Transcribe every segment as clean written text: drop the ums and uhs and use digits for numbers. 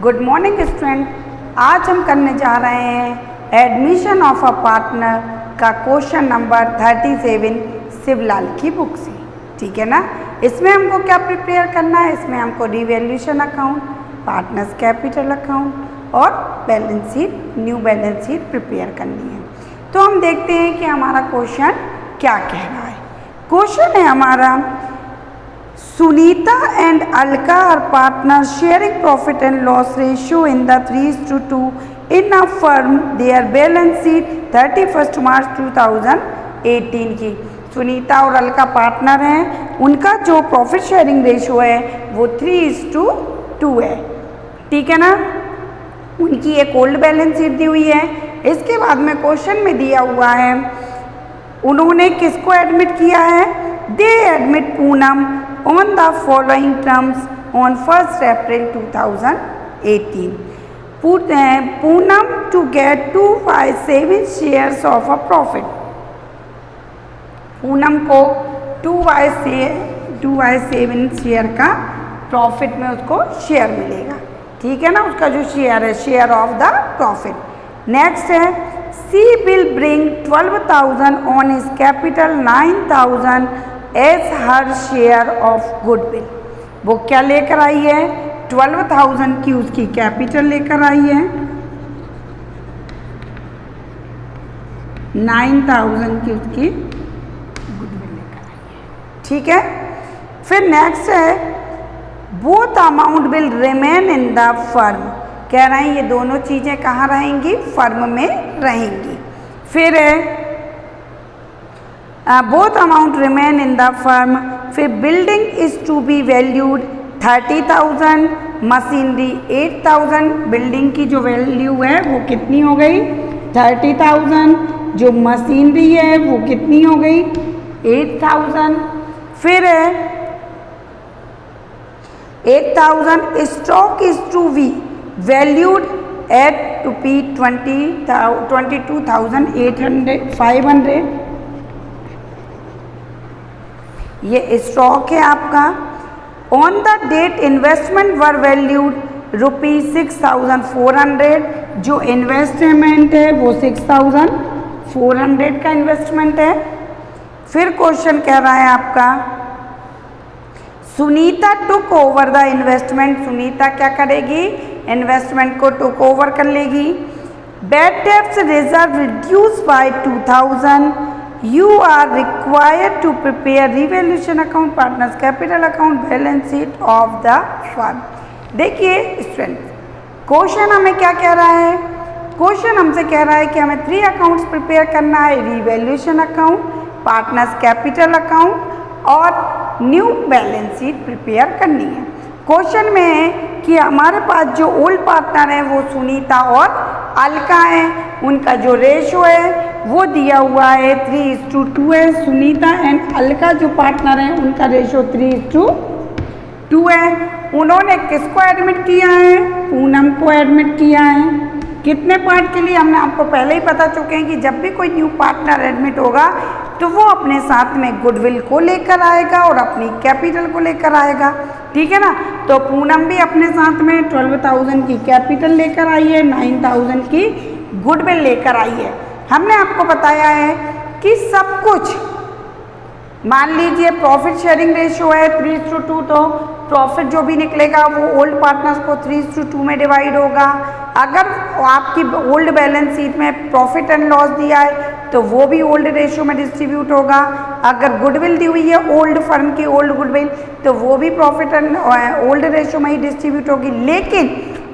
Good morning student. आज हम करने जा रहे हैं एडमिशन ऑफ अ पार्टनर का क्वेश्चन नंबर 37 शिवलाल की बुक से। ठीक है ना। इसमें हमको क्या प्रिपेयर करना है, इसमें हमको revaluation account, partners capital account और balance sheet, new balance sheet prepare करनी है। तो हम देखते हैं कि हमारा क्वेश्चन क्या कह रहा है। क्वेश्चन है हमारा, Sunita and Alka are partners sharing profit and loss ratio in the 3:2 in a firm. Their balance sheet 31st March 2018 की। सुनीता और अलका पार्टनर हैं, उनका जो प्रॉफिट शेयरिंग रेशियो है वो 3:2 है। ठीक है ना। उनकी एक ओल्ड बैलेंस शीट दी हुई है। इसके बाद में क्वेश्चन में दिया हुआ है उन्होंने किसको एडमिट किया है। दे admit Poonam on the following terms on 1st April 2018. Poonam to get 2/7 shares of a profit. Poonam को 2/7 शेयर का प्रॉफिट में उसको शेयर मिलेगा। ठीक है ना। उसका जो शेयर है, share of the profit. Next है, she will bring 12,000 on his capital 9,000 as her share of goodwill. वो क्या लेकर आई है, 12,000 की उसकी कैपिटल लेकर आई है, 9,000 की उसकी गुडविल लेकर आई है। ठीक है। फिर नेक्स्ट है, both amount will remain in the firm. कह रहे हैं ये दोनों चीज़ें कहाँ रहेंगी, फर्म में रहेंगी। फिर है both amount remain in the firm. फिर building is to be valued 30,000, machinery 8,000। Building की जो वैल्यू है वो कितनी हो गई, 30,000। जो मशीनरी है वो कितनी हो गई, 8,000। फिर है 8,000 stock is to be valued at ₹22,500। ये स्टॉक है आपका। On the date investment were valued ₹6,400। जो इन्वेस्टमेंट है वो 6,400 का इन्वेस्टमेंट है। फिर क्वेश्चन कह रहा है आपका, Sunita took over the investment. Sunita क्या करेगी, इन्वेस्टमेंट को टुक ओवर कर लेगी। Bad debts reserve reduce by 2,000। You are required to prepare revaluation account, partners capital account, balance sheet of the firm। देखिए स्टूडेंट, क्वेश्चन हमें क्या कह रहा है, क्वेश्चन हमसे कह रहा है कि हमें 3 अकाउंट्स प्रिपेयर करना है, revaluation account, partners capital account और न्यू बैलेंस शीट प्रिपेयर करनी है। क्वेश्चन में है कि हमारे पास जो ओल्ड पार्टनर है वो सुनीता और अलका है। उनका जो रेशो है वो दिया हुआ है 3:2 है। सुनीता एंड अलका जो पार्टनर हैं उनका रेशो 3:2 है। उन्होंने किसको एडमिट किया है, पूनम को एडमिट किया है। कितने पार्ट के लिए, हमने आपको पहले ही बता चुके हैं कि जब भी कोई न्यू पार्टनर एडमिट होगा तो वो अपने साथ में गुडविल को लेकर आएगा और अपनी कैपिटल को लेकर आएगा। ठीक है ना। तो पूनम भी अपने साथ में 12,000 की कैपिटल लेकर आई है, 9,000 की गुडविल लेकर आई है। हमने आपको बताया है कि सब कुछ, मान लीजिए प्रॉफिट शेयरिंग रेशियो है 3:2, तो प्रॉफिट जो भी निकलेगा वो ओल्ड पार्टनर्स को 3:2 में डिवाइड होगा। अगर आपकी ओल्ड बैलेंस शीट में प्रॉफिट एंड लॉस दिया है तो वो भी ओल्ड रेशियो में डिस्ट्रीब्यूट होगा। अगर गुडविल दी हुई है ओल्ड फर्म की, ओल्ड गुडविल, तो वो भी प्रॉफिट एंड ओल्ड रेशियो में ही डिस्ट्रीब्यूट होगी। लेकिन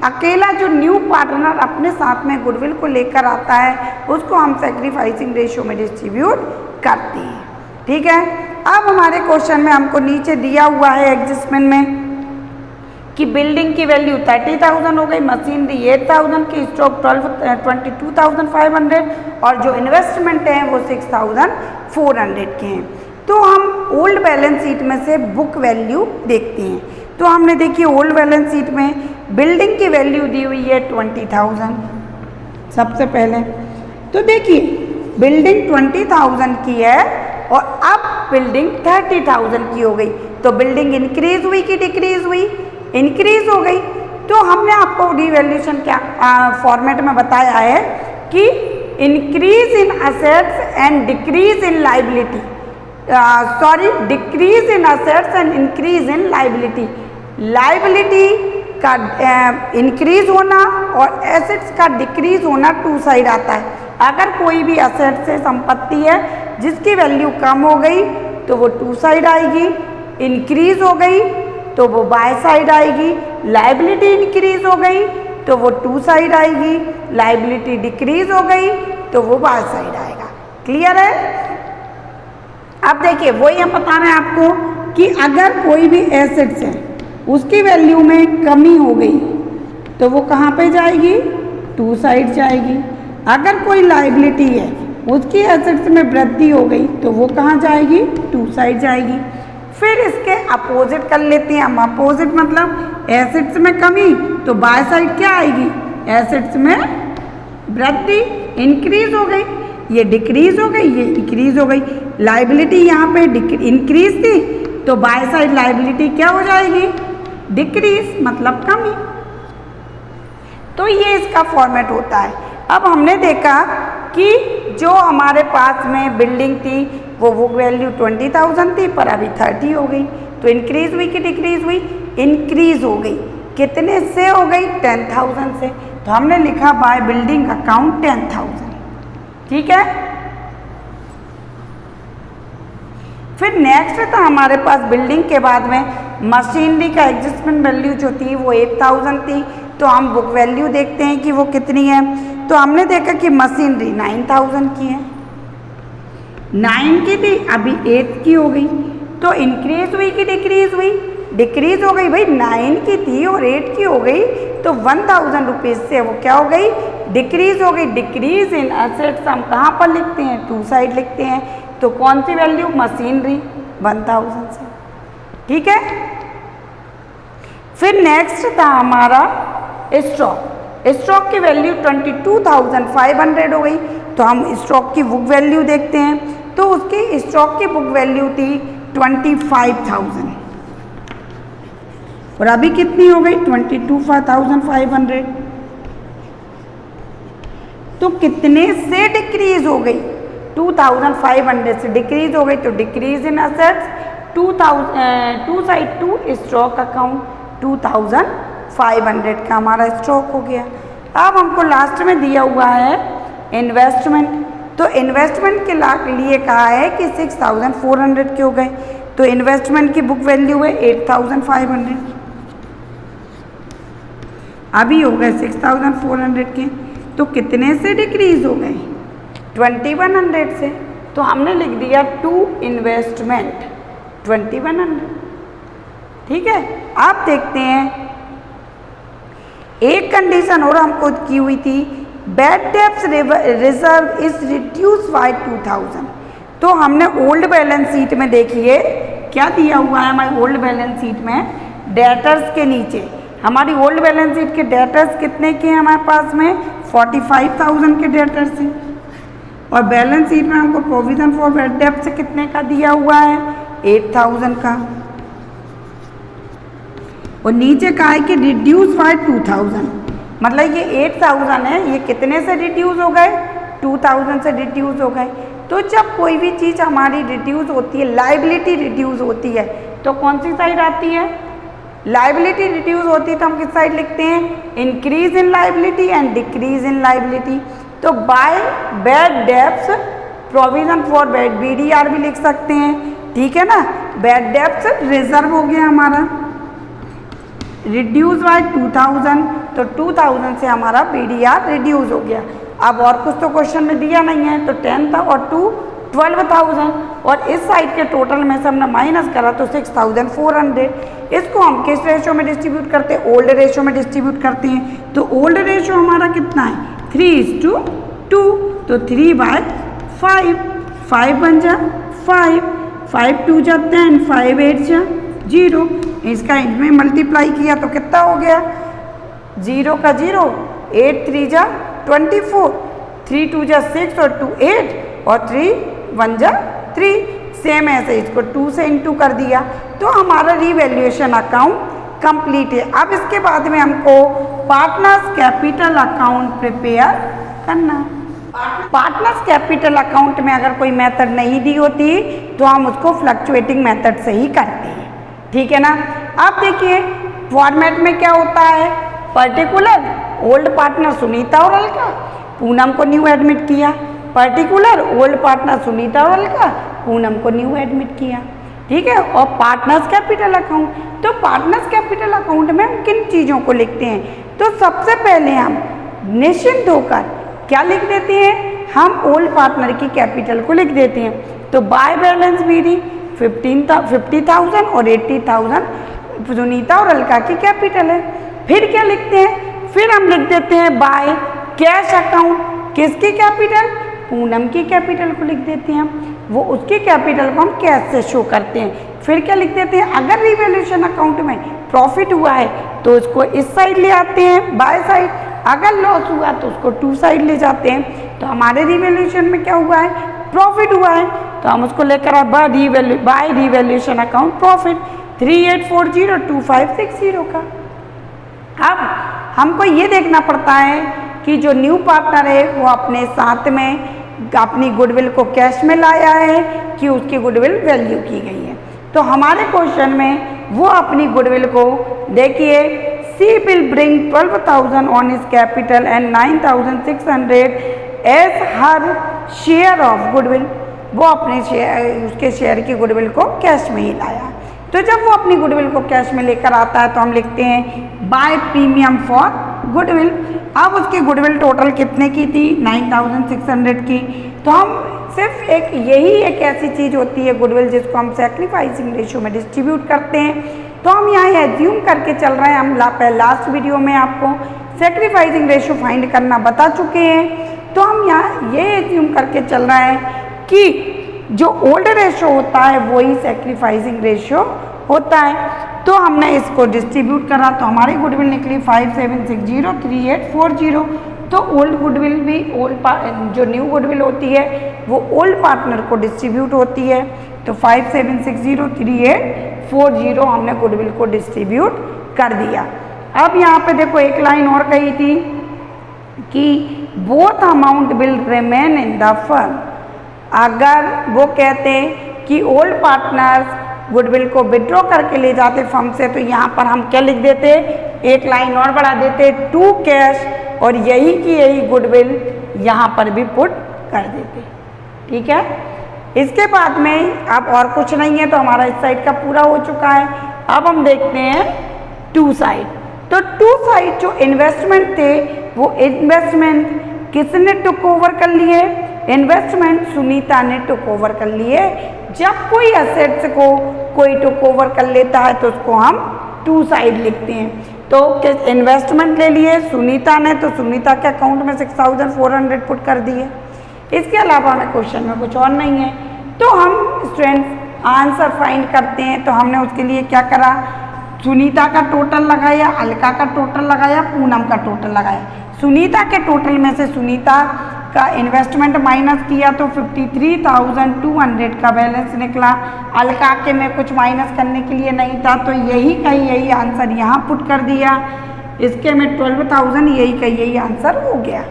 अकेला जो न्यू पार्टनर अपने साथ में गुडविल को लेकर आता है उसको हम सैक्रिफाइसिंग रेशियो में डिस्ट्रीब्यूट करते हैं। ठीक है। अब हमारे क्वेश्चन में हमको नीचे दिया हुआ है एडजस्टमेंट में कि बिल्डिंग की वैल्यू 30,000 हो गई, मशीनरी 8,000 की, स्टॉक 22,500 और जो इन्वेस्टमेंट हैं वो 6,400 के हैं। तो हम ओल्ड बैलेंस शीट में से बुक वैल्यू देखते हैं। तो हमने देखिए ओल्ड बैलेंस शीट में बिल्डिंग की वैल्यू दी हुई है 20,000 सबसे पहले। तो देखिए बिल्डिंग 20,000 की है और अब बिल्डिंग 30,000 की हो गई। तो बिल्डिंग इंक्रीज हुई कि डिक्रीज हुई, इंक्रीज हो गई। तो हमने आपको रिवैल्यूएशन क्या फॉर्मेट में बताया है कि increase in assets and decrease in liability, decrease in assets and increase in liability. Liability का इंक्रीज होना और एसेट्स का डिक्रीज होना टू साइड आता है। अगर कोई भी असेट से संपत्ति है जिसकी वैल्यू कम हो गई तो वो टू साइड आएगी, इंक्रीज हो गई तो वो बाय साइड आएगी, लाइबिलिटी इंक्रीज हो गई तो वो टू साइड आएगी, लाइबिलिटी डिक्रीज हो गई तो वो बाय साइड आएगा। क्लियर है? अब देखिए वही हम बता रहे हैं आपको कि अगर कोई भी एसेट्स है उसकी वैल्यू में कमी हो गई तो वो कहाँ पे जाएगी? टू साइड जाएगी। अगर कोई लाइबिलिटी है उसकी एसेट्स में वृद्धि हो गई तो वो कहाँ जाएगी? टू साइड जाएगी। फिर इसके अपोजिट कर लेते हैं हम। अपोजिट मतलब एसेट्स में कमी तो बाय साइड क्या आएगी? एसेट्स में वृद्धि, इंक्रीज हो गई, ये डिक्रीज हो गई, ये इंक्रीज हो गई। लाइबिलिटी यहाँ पे इंक्रीज थी तो बाय साइड लाइबिलिटी क्या हो जाएगी? डिक्रीज मतलब कमी। तो ये इसका फॉर्मेट होता है। अब हमने देखा कि जो हमारे पास में बिल्डिंग थी वो बुक वैल्यू 20,000 थी पर अभी 30 हो गई, तो इंक्रीज हुई कि डिक्रीज हुई? इंक्रीज हो गई। कितने से हो गई? 10,000 से। तो हमने लिखा बाय बिल्डिंग अकाउंट 10,000। ठीक है। फिर नेक्स्ट था हमारे पास बिल्डिंग के बाद में मशीनरी का एडजस्टमेंट वैल्यू जो थी वो 8,000 थी। तो हम बुक वैल्यू देखते हैं कि वो कितनी है। तो हमने देखा कि मशीनरी 9,000 की है, 9 की थी अभी 8 की हो गई। तो इंक्रीज हुई कि डिक्रीज हुई? डिक्रीज हो गई भाई, 9 की थी और 8 की हो गई तो 1,000 रुपीज़ से वो क्या हो गई? डिक्रीज हो गई। डिक्रीज इन एसेट्स हम कहाँ पर लिखते हैं? टू साइड लिखते हैं। तो कौन सी वैल्यू? मशीनरी 1,000 से। ठीक है। फिर नेक्स्ट था हमारा स्टॉक। स्टॉक की वैल्यू 22,500 हो गई। तो हम स्टॉक की बुक वैल्यू देखते हैं तो उसकी स्टॉक की बुक वैल्यू थी 25,000 और अभी कितनी हो गई? 22,500। तो कितने से डिक्रीज हो गई? 2,500 से डिक्रीज हो गई। तो decrease in assets to side to stock account 2,500 का हमारा स्टॉक हो गया। अब हमको लास्ट में दिया हुआ है इन्वेस्टमेंट। तो इन्वेस्टमेंट के लिए कहा है कि 6,400 के हो गए। तो इन्वेस्टमेंट की बुक वैल्यू है 8,500, अभी हो गए 6,400 के। तो कितने से डिक्रीज हो गए? 2,100 से। तो हमने लिख दिया टू इन्वेस्टमेंट 2,100। ठीक है। आप देखते हैं एक कंडीशन और हमको की हुई थी, bad debts reserve is reduce by 2,000। तो हमने ओल्ड बैलेंस शीट में देखिए क्या दिया हुआ है हमारी ओल्ड बैलेंस शीट में, डेटर्स के नीचे हमारी ओल्ड बैलेंस शीट के डेटर्स कितने के हैं हमारे पास में? 45,000 के डेटर्स हैं। और बैलेंस शीट में हमको प्रोविजन फॉर बैड डेब्ट्स कितने का दिया हुआ है? 8,000 का। और नीचे कहा है कि रिड्यूस बाय 2,000, मतलब ये 8,000 है, ये कितने से रिड्यूस हो गए? 2,000 से रिड्यूस हो गए। तो जब कोई भी चीज़ हमारी रिड्यूस होती है, लाइबिलिटी रिड्यूस होती है, तो कौन सी साइड आती है? लाइबिलिटी रिड्यूस होती है तो हम किस साइड लिखते हैं? Increase in liability and decrease in liability. तो by bad debts provision for bad BDR भी लिख सकते हैं। ठीक है ना। बैड डेब्ट्स रिजर्व हो गया हमारा, रिड्यूस बाय 2,000, तो 2,000 से हमारा BDR रिड्यूस हो गया। अब और कुछ तो क्वेश्चन में दिया नहीं है, तो 10 था और 2 12,000 और इस साइड के टोटल में से हमने माइनस करा तो 6,400। इसको हम किस रेशो में डिस्ट्रीब्यूट करते हैं? ओल्ड रेशो में डिस्ट्रीब्यूट करते हैं। तो ओल्ड रेशो हमारा कितना है? 3:2। तो 3/5, 5 बन जा 5, 5 2 जा 10, 5 8 जा 0। इसका इनमें मल्टीप्लाई किया तो कितना हो गया? 0 का 0, 8 3 जा 24, 3 2 जा 6 और 2 8 और 3 1 जा 3। सेम ऐसे इसको 2 से इंटू कर दिया तो हमारा रिवैल्यूएशन अकाउंट कंप्लीट है। अब इसके बाद में हमको पार्टनर्स कैपिटल अकाउंट प्रिपेयर करना। पार्टनर्स कैपिटल अकाउंट में अगर कोई मेथड नहीं दी होती तो हम उसको फ्लक्चुएटिंग मेथड से ही करते हैं, ठीक है ना। अब देखिए फॉर्मेट में क्या होता है, पर्टिकुलर ओल्ड पार्टनर सुनीता और अलका, पूनम को न्यू एडमिट किया। पर्टिकुलर ओल्ड पार्टनर सुनीता और अलका, पूनम को न्यू एडमिट किया, ठीक है। और पार्टनर्स कैपिटल अकाउंट, तो पार्टनर्स कैपिटल अकाउंट में हम किन चीज़ों को लिखते हैं, तो सबसे पहले हम निश्चिंत होकर क्या लिख देते हैं, हम ओल्ड पार्टनर की कैपिटल को लिख देते हैं। तो बाय बैलेंस बीडी 50,000 और 80,000 सुनीता और अलका की कैपिटल है। फिर क्या लिखते हैं, फिर हम लिख देते हैं बाय कैश अकाउंट, किसकी कैपिटल, पूनम की कैपिटल को लिख देते हैं हम, वो उसकी कैपिटल को हम कैश से शो करते हैं। फिर क्या लिख देते हैं, अगर रिवैल्यूएशन अकाउंट में प्रॉफिट हुआ है तो उसको इस साइड ले आते हैं बाय साइड, अगर लॉस हुआ तो उसको टू साइड ले जाते हैं। तो हमारे रिवैल्यूएशन में क्या हुआ है, प्रॉफिट हुआ है, तो हम उसको लेकर आए बाय रिवैल्यूएशन अकाउंट प्रॉफिट 38402560 का। अब हमको ये देखना पड़ता है कि जो न्यू पार्टनर है वो अपने साथ में अपनी गुडविल को कैश में लाया है कि उसकी गुडविल वैल्यू की गई है। तो हमारे क्वेश्चन में वो अपनी गुडविल को देखिए, she will bring 12,000 on his capital and 9,600 as her share of goodwill, वो अपने उसके शेयर की गुडविल को कैश में ही लाया। तो जब वो अपनी गुडविल को कैश में लेकर आता है तो हम लिखते हैं बाय प्रीमियम फॉर गुडविल। अब उसकी गुडविल टोटल कितने की थी, 9,600 की। तो हम सिर्फ यही एक ऐसी चीज़ होती है गुडविल जिसको हम सैक्रिफाइसिंग रेशियो में डिस्ट्रीब्यूट करते हैं। तो हम यहाँ एज्यूम करके चल रहे हैं, हम लास्ट वीडियो में आपको सैक्रिफाइसिंग रेशियो फाइंड करना बता चुके हैं। तो हम यहाँ ये एज्यूम करके चल रहे हैं कि जो ओल्ड रेशियो होता है वही सैक्रिफाइसिंग रेशियो होता है। तो हमने इसको डिस्ट्रीब्यूट करा तो हमारी गुडविल निकली 57603840। तो ओल्ड गुडविल भी जो न्यू गुडविल होती है वो ओल्ड पार्टनर को डिस्ट्रीब्यूट होती है। तो 57603840 हमने गुडविल को डिस्ट्रीब्यूट कर दिया। अब यहाँ पे देखो एक लाइन और कही थी कि both amount will remain in the firm. अगर वो कहते हैं कि ओल्ड पार्टनर्स गुडविल को विड्रॉ करके ले जाते फर्म से, तो यहाँ पर हम क्या लिख देते, एक लाइन और बढ़ा देते टू कैश, और यही की यही गुडविल यहाँ पर भी पुट कर देते, ठीक है। इसके बाद में अब और कुछ नहीं है, तो हमारा इस साइड का पूरा हो चुका है। अब हम देखते हैं टू साइड। तो टू साइड जो इन्वेस्टमेंट थे वो इन्वेस्टमेंट किसने टुक ओवर कर लिए, इन्वेस्टमेंट सुनीता ने टुक ओवर कर लिए। जब कोई एसेट्स को कोई टुक ओवर कर लेता है तो उसको हम टू साइड लिखते हैं। तो इन्वेस्टमेंट ले लिए सुनीता ने, तो सुनीता के अकाउंट में 6,400 पुट कर दिए। इसके अलावा हमें क्वेश्चन में कुछ और नहीं है। तो हम स्टूडेंट्स आंसर फाइंड करते हैं। तो हमने उसके लिए क्या करा, सुनीता का टोटल लगाया, अलका का टोटल लगाया, पूनम का टोटल लगाया। सुनीता के टोटल में से सुनीता का इन्वेस्टमेंट माइनस किया तो 53,200 का बैलेंस निकला। अलका के में कुछ माइनस करने के लिए नहीं था, तो यही का यही आंसर यहाँ पुट कर दिया। इसके में 12,000, यही का यही आंसर हो गया।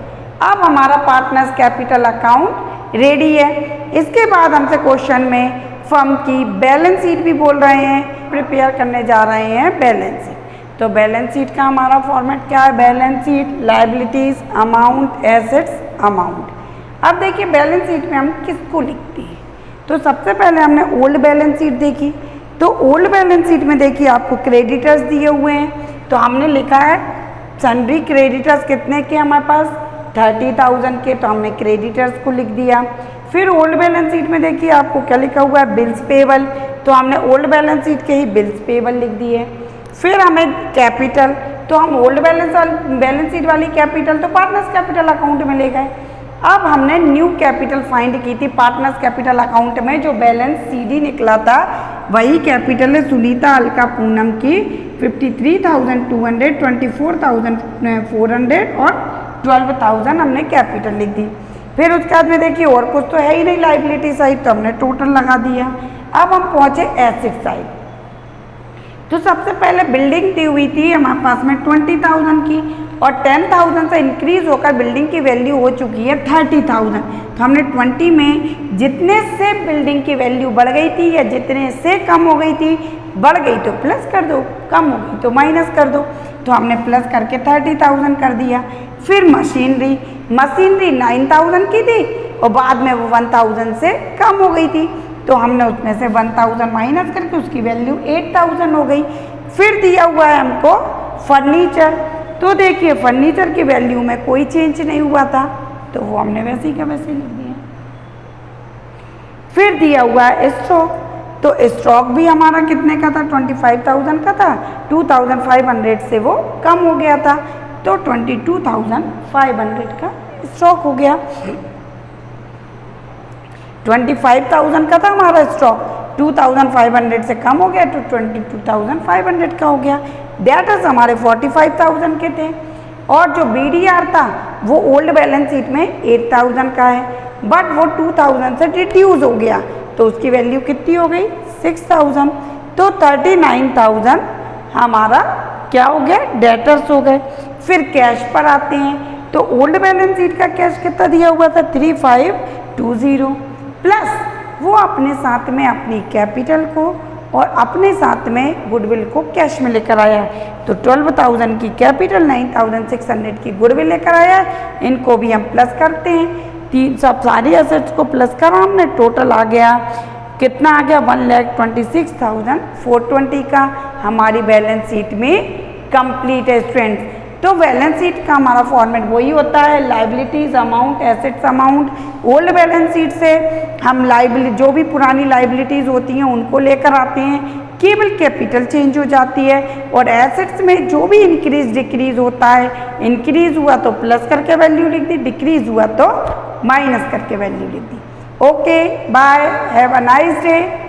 अब हमारा पार्टनर्स कैपिटल अकाउंट रेडी है। इसके बाद हमसे क्वेश्चन में फर्म की बैलेंस शीट भी बोल रहे हैं, प्रिपेयर करने जा रहे हैं बैलेंस शीट। तो बैलेंस शीट का हमारा फॉर्मेट क्या है, balance sheet, liabilities, amount, assets, amount. अब देखिए बैलेंस शीट में हम किसको लिखते हैं। तो सबसे पहले हमने ओल्ड बैलेंस शीट देखी। तो ओल्ड बैलेंस शीट में देखिए आपको क्रेडिटर्स दिए हुए हैं। तो हमने लिखा है सन्ड्री क्रेडिटर्स कितने के हमारे पास 30,000 के, तो हमने क्रेडिटर्स को लिख दिया। फिर ओल्ड बैलेंस शीट में देखिए आपको क्या लिखा हुआ है, बिल्स पेबल, तो हमने ओल्ड बैलेंस शीट के ही बिल्स पेबल लिख दिए। फिर हमें कैपिटल, तो हम ओल्ड बैलेंस शीट वाली कैपिटल तो पार्टनर्स कैपिटल अकाउंट में ले गए। अब हमने न्यू कैपिटल फाइंड की थी पार्टनर्स कैपिटल अकाउंट में, जो बैलेंस सीडी निकला था वही कैपिटल है सुनीता अलका पूनम की 53,200, 24,400 और 12,000 हमने कैपिटल लिख दी। फिर उसके बाद में देखिए और कुछ तो है ही नहीं लाइबिलिटी साइड, तो हमने टोटल लगा दिया। अब हम पहुँचे एसेट साइड। तो सबसे पहले बिल्डिंग दी हुई थी हमारे पास में 20,000 की और 10,000 से इंक्रीज होकर बिल्डिंग की वैल्यू हो चुकी है 30,000। तो हमने 20 में जितने से बिल्डिंग की वैल्यू बढ़ गई थी या जितने से कम हो गई थी, बढ़ गई तो प्लस कर दो, कम हो गई तो माइनस कर दो। तो हमने प्लस करके 30,000 कर दिया। फिर मशीनरी 9,000 की थी और बाद में वो 1,000 से कम हो गई थी, तो हमने उसमें से 1,000 माइनस करके उसकी वैल्यू 8,000 हो गई। फिर दिया हुआ है हमको फर्नीचर, तो देखिए फर्नीचर की वैल्यू में कोई चेंज नहीं हुआ था, तो वो हमने वैसे ही का वैसे लिख दिया। फिर दिया हुआ है स्टॉक, तो स्टॉक भी हमारा कितने का था, 25,000 का था, 2,500 से वो कम हो गया था, तो 22,500 का स्टॉक हो गया। 25,000 का था हमारा स्टॉक, 2,500 से कम हो गया तो 22,500 का हो गया। डेटर्स हमारे 45,000 के थे और जो BDR था वो ओल्ड बैलेंस शीट में 8,000 का है, बट वो 2,000 से रिड्यूस हो गया, तो उसकी वैल्यू कितनी हो गई, 6,000। तो 39,000 हमारा क्या हो गया, डेटर्स हो गए। फिर कैश पर आते हैं, तो ओल्ड बैलेंस शीट का कैश कितना दिया हुआ था, 3,520 प्लस वो अपने साथ में अपनी कैपिटल को और अपने साथ में गुडविल को कैश में लेकर आया है। तो 12,000 की कैपिटल, 9,600 की गुडविल लेकर आया है। इनको भी हम प्लस करते हैं, सब सारी एसेट्स को प्लस करा हमने, टोटल आ गया कितना आ गया, 1,26,420 का हमारी बैलेंस शीट में कंप्लीट है स्टूडेंट्स। तो बैलेंस शीट का हमारा फॉर्मेट वही होता है, liabilities amount, assets amount. Old balance sheet से हम जो भी पुरानी लाइबिलिटीज होती हैं उनको लेकर आते हैं, केवल कैपिटल चेंज हो जाती है, और एसेट्स में जो भी इंक्रीज डिक्रीज होता है, इंक्रीज हुआ तो प्लस करके वैल्यू लिख दी, डिक्रीज हुआ तो माइनस करके वैल्यू लिख दी। Okay bye, have a nice day.